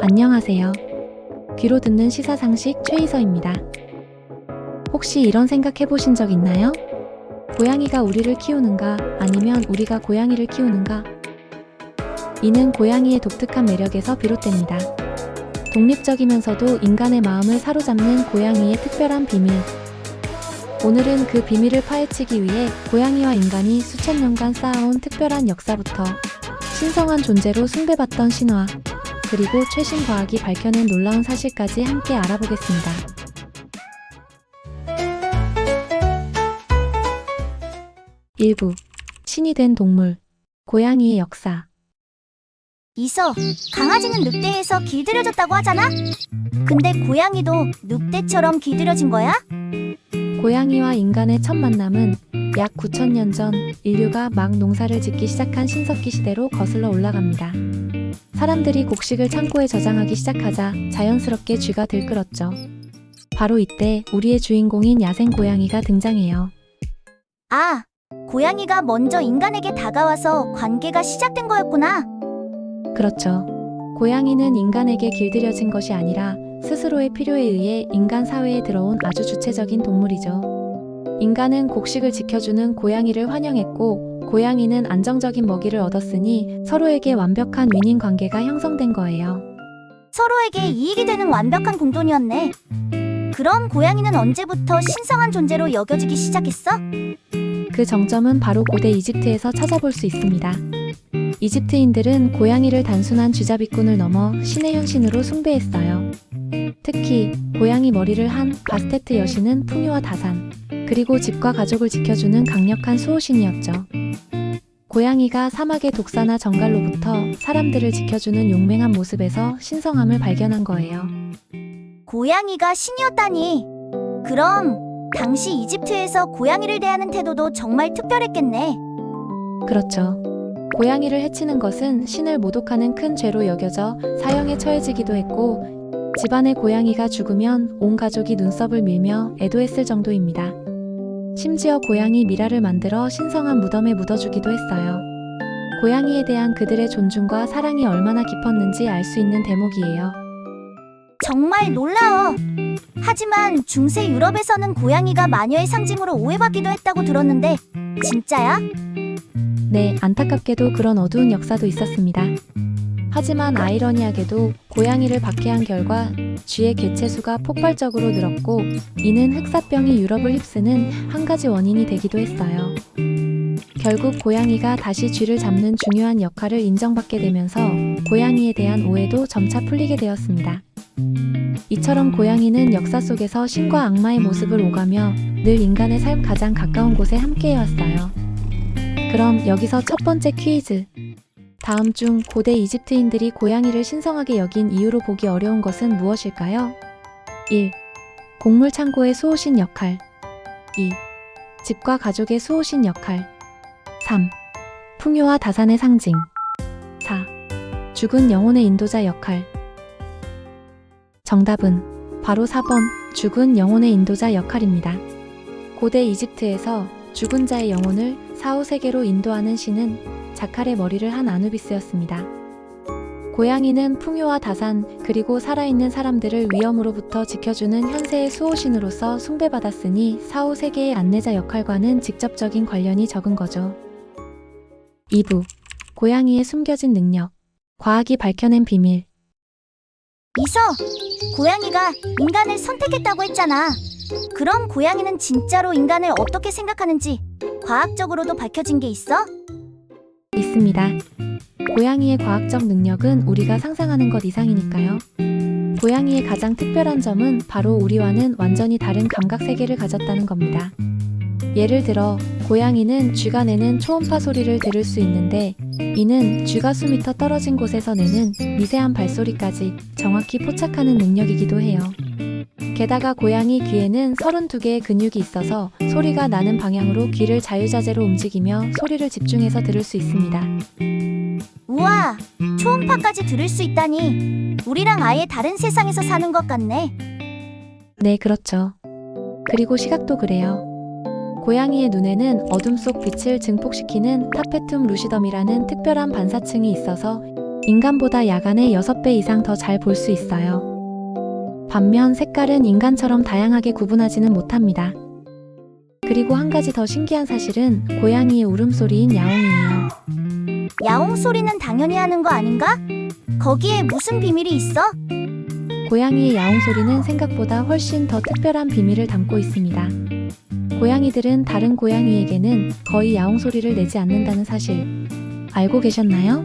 안녕하세요. 귀로 듣는 시사상식 최이서입니다. 혹시 이런 생각 해보신 적 있나요? 고양이가 우리를 키우는가, 아니면 우리가 고양이를 키우는가? 이는 고양이의 독특한 매력에서 비롯됩니다. 독립적이면서도 인간의 마음을 사로잡는 고양이의 특별한 비밀. 오늘은 그 비밀을 파헤치기 위해 고양이와 인간이 수천 년간 쌓아온 특별한 역사부터 신성한 존재로 숭배받던 신화, 그리고 최신 과학이 밝혀낸 놀라운 사실까지 함께 알아보겠습니다. 일부 신이 된 동물, 고양이의 역사. 이서, 강아지는 늑대에서 길들여졌다고 하잖아? 근데 고양이도 늑대처럼 길들여진 거야? 고양이와 인간의 첫 만남은 약 9,000년 전 인류가 막 농사를 짓기 시작한 신석기 시대로 거슬러 올라갑니다. 사람들이 곡식을 창고에 저장하기 시작하자 자연스럽게 쥐가 들끓었죠. 바로 이때 우리의 주인공인 야생 고양이가 등장해요. 아, 고양이가 먼저 인간에게 다가와서 관계가 시작된 거였구나. 그렇죠. 고양이는 인간에게 길들여진 것이 아니라 스스로의 필요에 의해 인간 사회에 들어온 아주 주체적인 동물이죠. 인간은 곡식을 지켜주는 고양이를 환영했고, 고양이는 안정적인 먹이를 얻었으니 서로에게 완벽한 윈윈 관계가 형성된 거예요. 서로에게 이익이 되는 완벽한 공존이었네. 그럼 고양이는 언제부터 신성한 존재로 여겨지기 시작했어? 그 정점은 바로 고대 이집트에서 찾아볼 수 있습니다. 이집트인들은 고양이를 단순한 쥐잡이꾼을 넘어 신의 현신으로 숭배했어요. 특히 고양이 머리를 한 바스테트 여신은 풍요와 다산, 그리고 집과 가족을 지켜주는 강력한 수호신이었죠. 고양이가 사막의 독사나 정갈로부터 사람들을 지켜주는 용맹한 모습에서 신성함을 발견한 거예요. 고양이가 신이었다니. 그럼 당시 이집트에서 고양이를 대하는 태도도 정말 특별했겠네. 그렇죠. 고양이를 해치는 것은 신을 모독하는 큰 죄로 여겨져 사형에 처해지기도 했고, 집안의 고양이가 죽으면 온 가족이 눈썹을 밀며 애도했을 정도입니다. 심지어 고양이 미라를 만들어 신성한 무덤에 묻어주기도 했어요. 고양이에 대한 그들의 존중과 사랑이 얼마나 깊었는지 알 수 있는 대목이에요. 정말 놀라워. 하지만 중세 유럽에서는 고양이가 마녀의 상징으로 오해받기도 했다고 들었는데 진짜야? 네, 안타깝게도 그런 어두운 역사도 있었습니다. 하지만 아이러니하게도 고양이를 박해한 결과 쥐의 개체수가 폭발적으로 늘었고, 이는 흑사병이 유럽을 휩쓰는 한 가지 원인이 되기도 했어요. 결국 고양이가 다시 쥐를 잡는 중요한 역할을 인정받게 되면서 고양이에 대한 오해도 점차 풀리게 되었습니다. 이처럼 고양이는 역사 속에서 신과 악마의 모습을 오가며 늘 인간의 삶 가장 가까운 곳에 함께해왔어요. 그럼 여기서 첫 번째 퀴즈. 다음 중 고대 이집트인들이 고양이를 신성하게 여긴 이유로 보기 어려운 것은 무엇일까요? 1. 곡물 창고의 수호신 역할. 2. 집과 가족의 수호신 역할. 3. 풍요와 다산의 상징. 4. 죽은 영혼의 인도자 역할. 정답은 바로 4번 죽은 영혼의 인도자 역할입니다. 고대 이집트에서 죽은 자의 영혼을 사후세계로 인도하는 신은 자칼의 머리를 한 아누비스였습니다. 고양이는 풍요와 다산, 그리고 살아있는 사람들을 위험으로부터 지켜주는 현세의 수호신으로서 숭배받았으니 사후세계의 안내자 역할과는 직접적인 관련이 적은 거죠. 2부 고양이의 숨겨진 능력, 과학이 밝혀낸 비밀. 이서, 고양이가 인간을 선택했다고 했잖아. 그럼 고양이는 진짜로 인간을 어떻게 생각하는지 과학적으로도 밝혀진 게 있어? 있습니다. 고양이의 과학적 능력은 우리가 상상하는 것 이상이니까요. 고양이의 가장 특별한 점은 바로 우리와는 완전히 다른 감각 세계를 가졌다는 겁니다. 예를 들어 고양이는 쥐가 내는 초음파 소리를 들을 수 있는데, 이는 쥐가 수미터 떨어진 곳에서 내는 미세한 발소리까지 정확히 포착하는 능력이기도 해요. 게다가 고양이 귀에는 32개의 근육이 있어서 소리가 나는 방향으로 귀를 자유자재로 움직이며 소리를 집중해서 들을 수 있습니다. 우와, 초음파까지 들을 수 있다니. 우리랑 아예 다른 세상에서 사는 것 같네. 네, 그렇죠. 그리고 시각도 그래요. 고양이의 눈에는 어둠 속 빛을 증폭시키는 타페툼 루시덤이라는 특별한 반사층이 있어서 인간보다 야간에 6배 이상 더 잘 볼 수 있어요. 반면 색깔은 인간처럼 다양하게 구분하지는 못합니다. 그리고 한 가지 더 신기한 사실은 고양이의 울음소리인 야옹이에요. 야옹 소리는 당연히 하는 거 아닌가? 거기에 무슨 비밀이 있어? 고양이의 야옹 소리는 생각보다 훨씬 더 특별한 비밀을 담고 있습니다. 고양이들은 다른 고양이에게는 거의 야옹 소리를 내지 않는다는 사실 알고 계셨나요?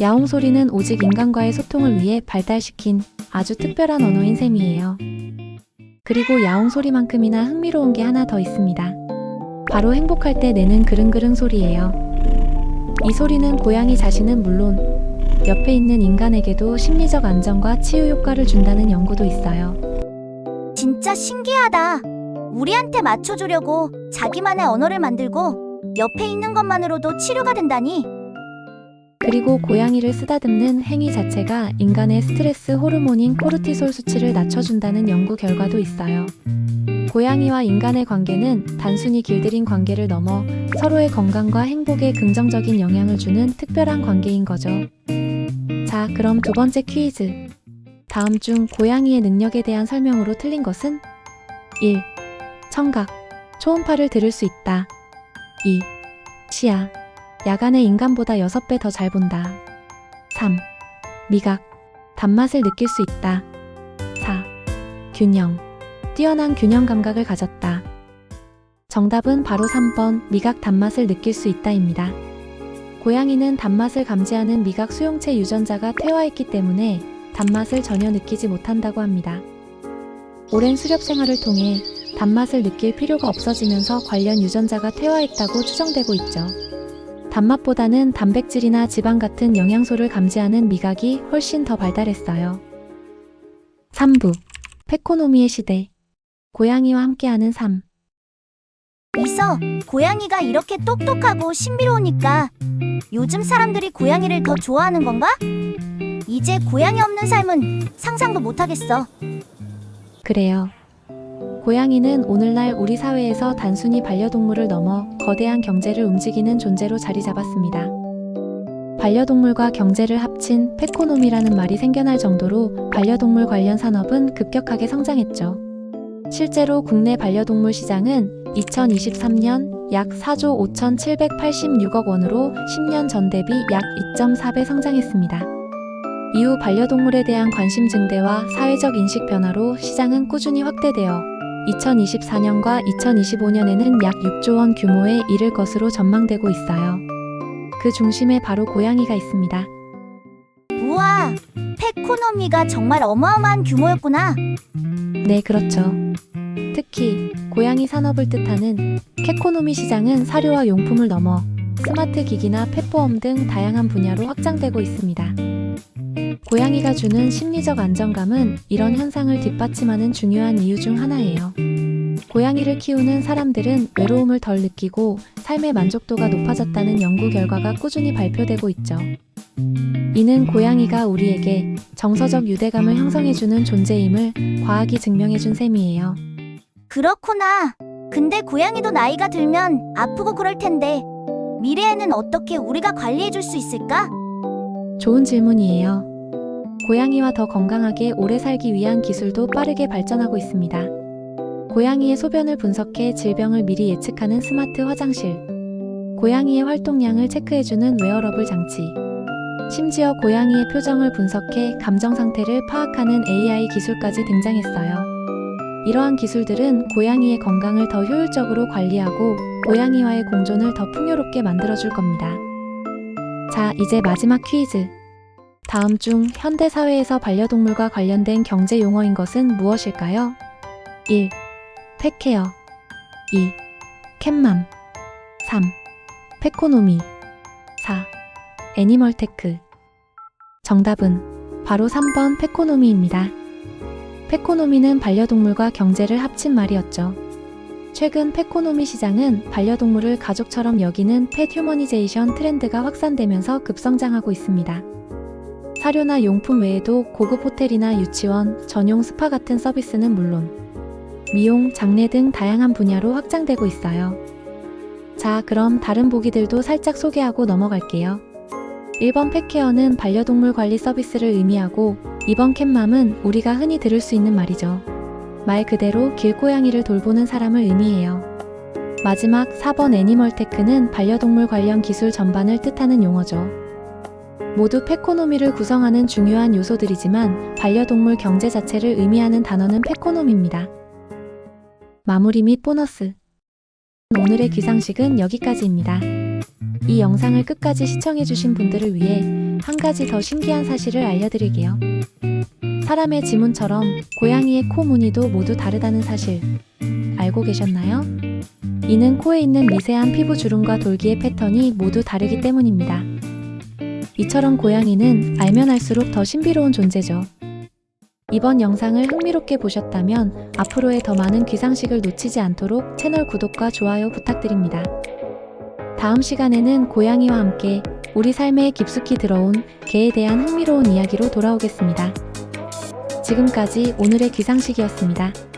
야옹 소리는 오직 인간과의 소통을 위해 발달시킨 아주 특별한 언어인 셈이에요. 그리고 야옹 소리만큼이나 흥미로운 게 하나 더 있습니다. 바로 행복할 때 내는 그릉그릉 소리예요. 이 소리는 고양이 자신은 물론 옆에 있는 인간에게도 심리적 안정과 치유 효과를 준다는 연구도 있어요. 진짜 신기하다. 우리한테 맞춰주려고 자기만의 언어를 만들고 옆에 있는 것만으로도 치료가 된다니. 그리고 고양이를 쓰다듬는 행위 자체가 인간의 스트레스 호르몬인 코르티솔 수치를 낮춰준다는 연구 결과도 있어요. 고양이와 인간의 관계는 단순히 길들인 관계를 넘어 서로의 건강과 행복에 긍정적인 영향을 주는 특별한 관계인 거죠. 자, 그럼 두 번째 퀴즈. 다음 중 고양이의 능력에 대한 설명으로 틀린 것은? 1. 청각, 초음파를 들을 수 있다. 2. 시야, 야간에 인간보다 6배 더 잘 본다. 3. 미각, 단맛을 느낄 수 있다. 4. 균형, 뛰어난 균형 감각을 가졌다. 정답은 바로 3번 미각 단맛을 느낄 수 있다입니다. 고양이는 단맛을 감지하는 미각 수용체 유전자가 퇴화했기 때문에 단맛을 전혀 느끼지 못한다고 합니다. 오랜 수렵 생활을 통해 단맛을 느낄 필요가 없어지면서 관련 유전자가 퇴화했다고 추정되고 있죠. 단맛보다는 단백질이나 지방 같은 영양소를 감지하는 미각이 훨씬 더 발달했어요. 3부 페코노미의 시대. 고양이와 함께하는 삶. 이서, 고양이가 이렇게 똑똑하고 신비로우니까 요즘 사람들이 고양이를 더 좋아하는 건가? 이제 고양이 없는 삶은 상상도 못하겠어. 그래요. 고양이는 오늘날 우리 사회에서 단순히 반려동물을 넘어 거대한 경제를 움직이는 존재로 자리 잡았습니다. 반려동물과 경제를 합친 페코노미라는 말이 생겨날 정도로 반려동물 관련 산업은 급격하게 성장했죠. 실제로 국내 반려동물 시장은 2023년 약 4조 5,786억 원으로 10년 전 대비 약 2.4배 성장했습니다. 이후 반려동물에 대한 관심 증대와 사회적 인식 변화로 시장은 꾸준히 확대되어 2024년과 2025년에는 약 6조 원 규모에 이를 것으로 전망되고 있어요. 그 중심에 바로 고양이가 있습니다. 우와, 페코노미가 정말 어마어마한 규모였구나. 네, 그렇죠. 특히 고양이 산업을 뜻하는 캐코노미 시장은 사료와 용품을 넘어 스마트 기기나 펫보험 등 다양한 분야로 확장되고 있습니다. 고양이가 주는 심리적 안정감은 이런 현상을 뒷받침하는 중요한 이유 중 하나예요. 고양이를 키우는 사람들은 외로움을 덜 느끼고 삶의 만족도가 높아졌다는 연구 결과가 꾸준히 발표되고 있죠. 이는 고양이가 우리에게 정서적 유대감을 형성해주는 존재임을 과학이 증명해준 셈이에요. 그렇구나. 근데 고양이도 나이가 들면 아프고 그럴 텐데 미래에는 어떻게 우리가 관리해줄 수 있을까? 좋은 질문이에요. 고양이와 더 건강하게 오래 살기 위한 기술도 빠르게 발전하고 있습니다. 고양이의 소변을 분석해 질병을 미리 예측하는 스마트 화장실, 고양이의 활동량을 체크해주는 웨어러블 장치, 심지어 고양이의 표정을 분석해 감정 상태를 파악하는 AI 기술까지 등장했어요. 이러한 기술들은 고양이의 건강을 더 효율적으로 관리하고 고양이와의 공존을 더 풍요롭게 만들어줄 겁니다. 자, 이제 마지막 퀴즈. 다음 중 현대 사회에서 반려동물과 관련된 경제 용어인 것은 무엇일까요? 1. 펫케어 2. 캣맘 3. 페코노미 4. 애니멀테크. 정답은 바로 3번 페코노미입니다. 페코노미는 반려동물과 경제를 합친 말이었죠. 최근 페코노미 시장은 반려동물을 가족처럼 여기는 펫 휴머니제이션 트렌드가 확산되면서 급성장하고 있습니다. 사료나 용품 외에도 고급 호텔이나 유치원, 전용 스파 같은 서비스는 물론 미용, 장례 등 다양한 분야로 확장되고 있어요. 자, 그럼 다른 보기들도 살짝 소개하고 넘어갈게요. 1번 펫케어는 반려동물 관리 서비스를 의미하고 2번 캣맘은 우리가 흔히 들을 수 있는 말이죠. 말 그대로 길고양이를 돌보는 사람을 의미해요. 마지막 4번 애니멀테크는 반려동물 관련 기술 전반을 뜻하는 용어죠. 모두 페코노미를 구성하는 중요한 요소들이지만 반려동물 경제 자체를 의미하는 단어는 페코노미입니다. 마무리 및 보너스. 오늘의 기상식은 여기까지입니다. 이 영상을 끝까지 시청해주신 분들을 위해 한 가지 더 신기한 사실을 알려드릴게요. 사람의 지문처럼 고양이의 코 무늬도 모두 다르다는 사실 알고 계셨나요? 이는 코에 있는 미세한 피부 주름과 돌기의 패턴이 모두 다르기 때문입니다. 이처럼 고양이는 알면 알수록 더 신비로운 존재죠. 이번 영상을 흥미롭게 보셨다면 앞으로의 더 많은 귀상식을 놓치지 않도록 채널 구독과 좋아요 부탁드립니다. 다음 시간에는 고양이와 함께 우리 삶에 깊숙이 들어온 개에 대한 흥미로운 이야기로 돌아오겠습니다. 지금까지 오늘의 귀상식이었습니다.